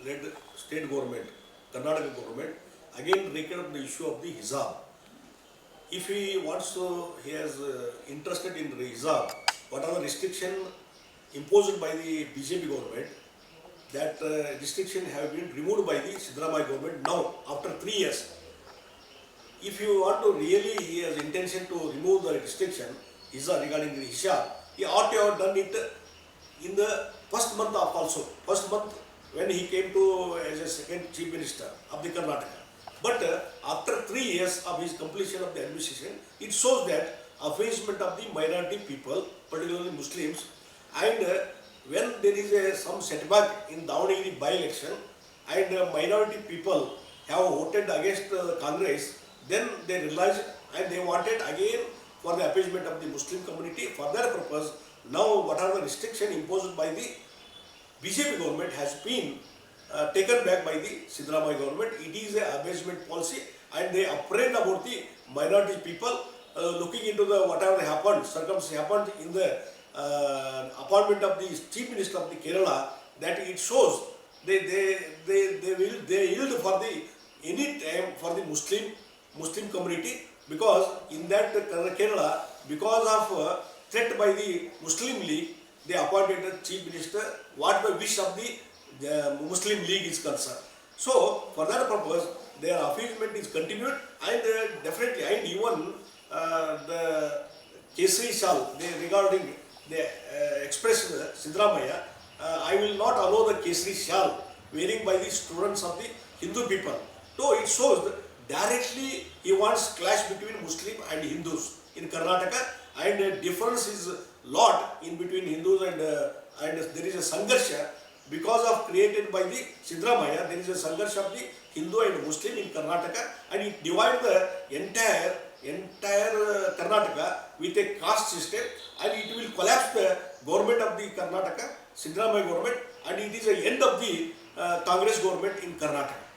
led state government, Karnataka government, again reckoned up the issue of the hijab. If he wants to, he is interested in the hijab, what are the restriction imposed by the BJP government, that restriction have been removed by the Siddaramaiah government now after 3 years. If you want to really, he has intention to remove the restriction hijab regarding the hijab, he ought to have done it in the first month of also, first month when he came to as a second chief minister of the Karnataka. But after 3 years of his completion of the administration, it shows that appeasement of the minority people, particularly Muslims, and when there is some setback in Davanagere by-election and minority people have voted against Congress, then they realized and they wanted again for the appeasement of the Muslim community. For that purpose, now what are the restrictions imposed by the BJP government has been taken back by the Siddaramaiah government. It is a appeasement policy and they apprehend about the minority people looking into the whatever happened, circumstances happened in the appointment of the chief minister of the Kerala, that it shows they yield for the any time for the Muslim community, because in that Kerala, because of threat by the Muslim League, they appointed a chief minister what the wish of the Muslim League is concerned. So for that purpose, their appeasement is continued, and definitely, and even the Kesari Shal, regarding they expressed Siddaramaiah, I will not allow the Kesari Shal wearing by the students of the Hindu people. So it shows that directly he wants clash between Muslim and Hindus in Karnataka, and difference is lot in between Hindus and there is a sangarsha because of created by the Siddaramaiah. There is a sangarsha of the Hindu and Muslim in Karnataka, and it divides the entire Karnataka with a caste system, and it will collapse the government of the Karnataka, Siddaramaiah government, and it is the end of the Congress government in Karnataka.